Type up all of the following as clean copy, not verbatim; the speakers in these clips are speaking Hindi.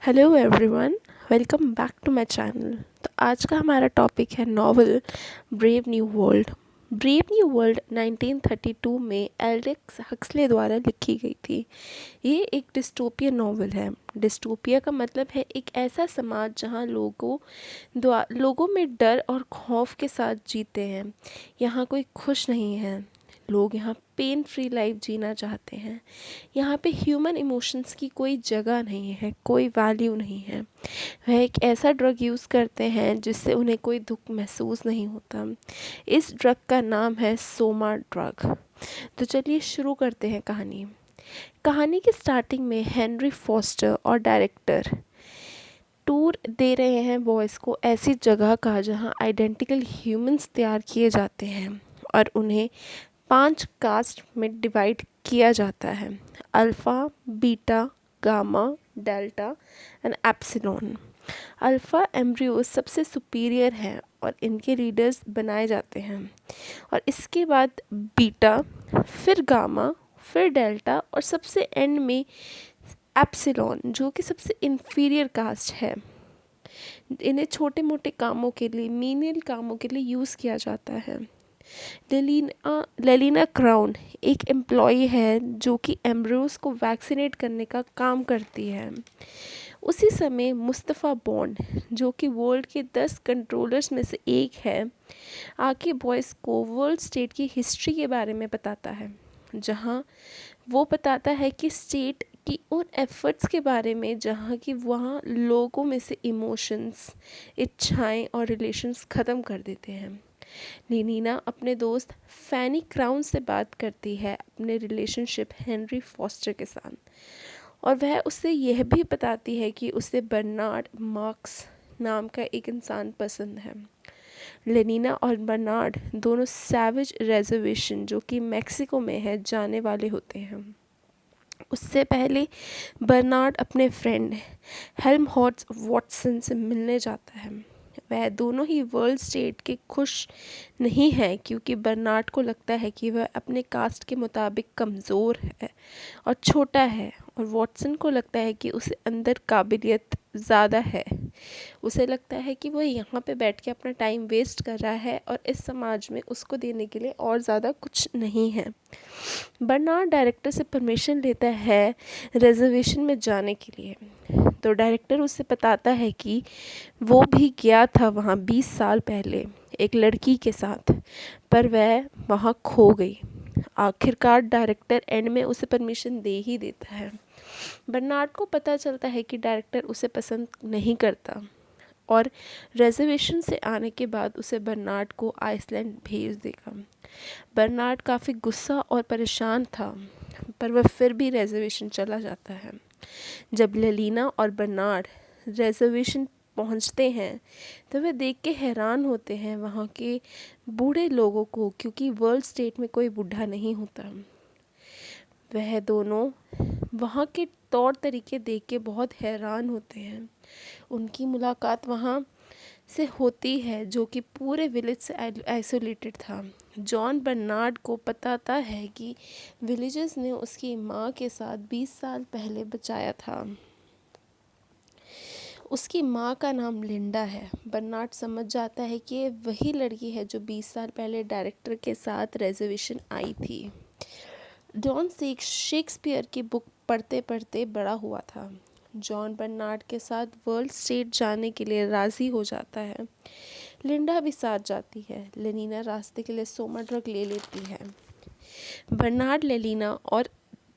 Hello everyone, welcome back to my channel. तो आज का हमारा टॉपिक है novel Brave New World. Brave New World 1932 में एल्डेक्स हक्सले द्वारा लिखी गई थी। ये एक डिस्टोपियन नॉवल है। डिस्टोपिया का मतलब है एक ऐसा समाज जहाँ लोगों में डर और खौफ के साथ जीते हैं। यहाँ कोई खुश नहीं है। लोग यहाँ पेन फ्री लाइफ जीना चाहते हैं। यहाँ पे ह्यूमन इमोशंस की कोई जगह नहीं है, कोई वैल्यू नहीं है। वह एक ऐसा ड्रग यूज़ करते हैं जिससे उन्हें कोई दुख महसूस नहीं होता। इस ड्रग का नाम है सोमा ड्रग। तो चलिए शुरू करते हैं कहानी। कहानी की स्टार्टिंग में हेनरी फॉस्टर और डायरेक्टर टूर दे रहे हैं बॉयज़ को ऐसी जगह का जहाँ आइडेंटिकल ह्यूमंस तैयार किए जाते हैं और उन्हें 5 कास्ट में डिवाइड किया जाता है: alpha, beta, gamma, delta and epsilon. Alpha embryo सबसे सुपीरियर हैं और इनके लीडर्स बनाए जाते हैं, और इसके बाद बीटा, फिर गामा, फिर डेल्टा और सबसे एंड में एप्सिलॉन, जो कि सबसे इन्फीरियर कास्ट है। इन्हें छोटे मोटे कामों के लिए, मीनियल कामों के लिए यूज़ किया जाता है। लेलिना क्राउन एक एम्प्लॉई है जो कि एम्ब्रोस को वैक्सीनेट करने का काम करती है। उसी समय मुस्तफ़ा बॉन्ड, जो कि वर्ल्ड के 10 कंट्रोलर्स में से एक है, आके बॉयज़ को वर्ल्ड स्टेट की हिस्ट्री के बारे में बताता है, जहाँ वो बताता है कि स्टेट की उन एफर्ट्स के बारे में जहाँ कि वहाँ लोगों में से इमोशंस, इच्छाएं और रिलेशंस ख़त्म कर देते हैं। लेनिना अपने दोस्त फैनी क्राउन से बात करती है अपने रिलेशनशिप हेनरी फॉस्टर के साथ, और वह उसे यह भी बताती है कि उसे बर्नार्ड मार्क्स नाम का एक इंसान पसंद है। लेनिना और बर्नार्ड दोनों सैवेज रिजर्वेशन, जो कि मेक्सिको में है, जाने वाले होते हैं। उससे पहले बर्नार्ड अपने फ्रेंड हेल्महोल्ट्ज़ वॉटसन से मिलने जाता है। वह दोनों ही वर्ल्ड स्टेट के खुश नहीं हैं, क्योंकि बर्नार्ड को लगता है कि वह अपने कास्ट के मुताबिक कमज़ोर है और छोटा है, और वॉटसन को लगता है कि उसे अंदर काबिलियत ज़्यादा है। उसे लगता है कि वह यहाँ पे बैठ के अपना टाइम वेस्ट कर रहा है और इस समाज में उसको देने के लिए और ज़्यादा कुछ नहीं है। बर्नार्ड डायरेक्टर से परमिशन लेता है रिजर्वेशन में जाने के लिए। तो डायरेक्टर उसे बताता है कि वो भी गया था वहाँ 20 साल पहले एक लड़की के साथ, पर वह वहाँ खो गई। आखिरकार डायरेक्टर एंड में उसे परमिशन दे ही देता है। बर्नार्ड को पता चलता है कि डायरेक्टर उसे पसंद नहीं करता, और रिजर्वेशन से आने के बाद उसे बर्नार्ड को आइसलैंड भेज देगा। बर्नार्ड काफ़ी गुस्सा और परेशान था, पर वह फिर भी रिजर्वेशन चला जाता है। जब लेलिना और बर्नार्ड रिजर्वेशन पहुंचते हैं तो वे देख के हैरान होते हैं वहाँ के बूढ़े लोगों को, क्योंकि वर्ल्ड स्टेट में कोई बूढ़ा नहीं होता। वह दोनों वहाँ के तौर तरीके देख के बहुत हैरान होते हैं। उनकी मुलाकात वहाँ से होती है, जो कि पूरे विलेज से आइसोलेटेड था। जॉन बर्नार्ड को बताता है कि विलेजर्स ने उसकी माँ के साथ 20 साल पहले बचाया था। उसकी माँ का नाम लिंडा है। बर्नार्ड समझ जाता है कि ये वही लड़की है जो 20 साल पहले डायरेक्टर के साथ रिजर्वेशन आई थी। जॉन शेक्सपियर की बुक पढ़ते पढ़ते बड़ा हुआ था। जॉन बर्नार्ड के साथ वर्ल्ड स्टेट जाने के लिए राज़ी हो जाता है। लिंडा भी साथ जाती है। लेनिना रास्ते के लिए सोमा ड्रग ले लेती है। बर्नार्ड, लेलिना और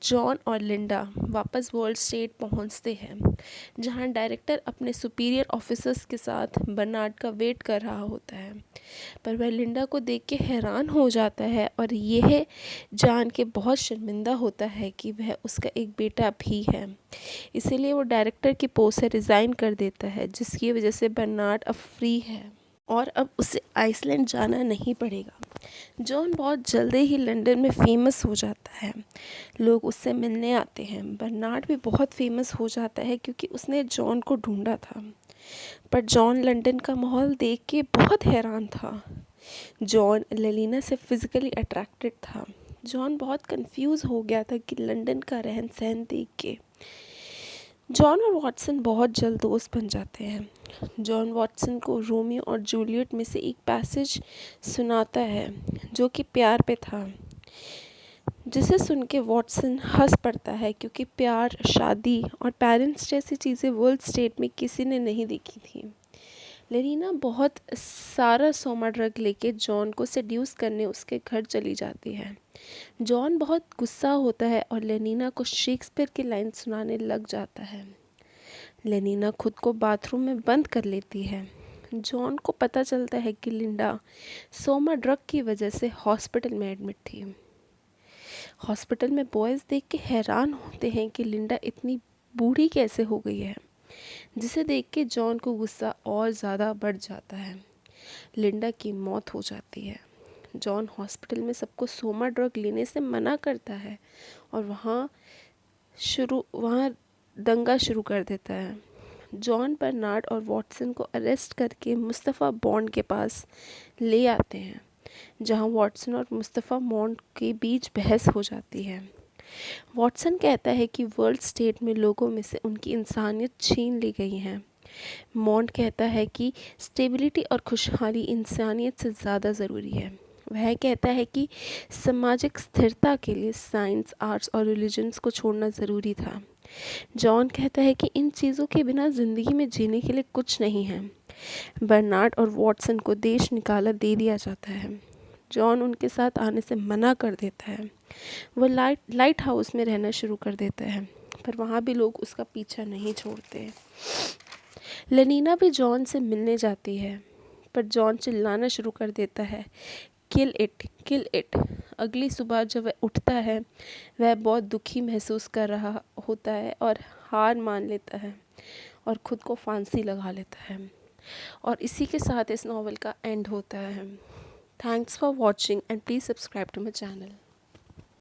जॉन और लिंडा वापस वर्ल्ड स्टेट पहुंचते हैं, जहां डायरेक्टर अपने सुपीरियर ऑफिसर्स के साथ बर्नार्ड का वेट कर रहा होता है। पर वह लिंडा को देख के हैरान हो जाता है और यह जान के बहुत शर्मिंदा होता है कि वह उसका एक बेटा भी है। इसीलिए वो डायरेक्टर की पोस्ट से रिज़ाइन कर देता है, जिसकी वजह से बर्नार्ड अब फ्री है और अब उसे आइसलैंड जाना नहीं पड़ेगा। जॉन बहुत जल्दी ही लंदन में फ़ेमस हो जाता है। लोग उससे मिलने आते हैं। बर्नार्ड भी बहुत फेमस हो जाता है क्योंकि उसने जॉन को ढूंढा था। पर जॉन लंदन का माहौल देख के बहुत हैरान था। जॉन लेलिना से फिज़िकली अट्रैक्टेड था। जॉन बहुत कंफ्यूज हो गया था कि लंदन का रहन सहन देख के। जॉन और वॉटसन बहुत जल्द दोस्त बन जाते हैं। जॉन वॉटसन को रोमियो और जूलियट में से एक पैसेज सुनाता है जो कि प्यार पे था, जिसे सुन के वॉटसन हंस पड़ता है क्योंकि प्यार, शादी और पेरेंट्स जैसी चीज़ें वर्ल्ड स्टेट में किसी ने नहीं देखी थी। लेनीना बहुत सारा सोमा ड्रग लेके जॉन को सेड्यूस करने उसके घर चली जाती है। जॉन बहुत गुस्सा होता है और लेनीना को शेक्सपियर की लाइन सुनाने लग जाता है। लेनीना खुद को बाथरूम में बंद कर लेती है। जॉन को पता चलता है कि लिंडा सोमा ड्रग की वजह से हॉस्पिटल में एडमिट थी। हॉस्पिटल में बॉयज़ देख के हैरान होते हैं कि लिंडा इतनी बूढ़ी कैसे हो गई है, जिसे देख के जॉन को गुस्सा और ज़्यादा बढ़ जाता है। लिंडा की मौत हो जाती है। जॉन हॉस्पिटल में सबको सोमा ड्रग लेने से मना करता है और वहाँ दंगा शुरू कर देता है। जॉन बर्नार्ड और वॉटसन को अरेस्ट करके मुस्तफ़ा बॉन्ड के पास ले आते हैं, जहां वॉटसन और मुस्तफ़ा बॉन्ड के बीच बहस हो जाती है। वॉटसन कहता है कि वर्ल्ड स्टेट में लोगों में से उनकी इंसानियत छीन ली गई है। मॉन्ड कहता है कि स्टेबिलिटी और खुशहाली इंसानियत से ज़्यादा ज़रूरी है। वह कहता है कि सामाजिक स्थिरता के लिए साइंस, आर्ट्स और रिलीजन्स को छोड़ना ज़रूरी था। जॉन कहता है कि इन चीज़ों के बिना ज़िंदगी में जीने के लिए कुछ नहीं है। बर्नार्ड और वॉटसन को देश निकाला दे दिया जाता है। जॉन उनके साथ आने से मना कर देता है। वो लाइट हाउस में रहना शुरू कर देता है, पर वहाँ भी लोग उसका पीछा नहीं छोड़ते। लेनीना भी जॉन से मिलने जाती है, पर जॉन चिल्लाना शुरू कर देता है, किल इट, किल इट। अगली सुबह जब वह उठता है, वह बहुत दुखी महसूस कर रहा होता है और हार मान लेता है और ख़ुद को फांसी लगा लेता है। और इसी के साथ इस नावल का एंड होता है। Thanks for watching and please subscribe to my channel.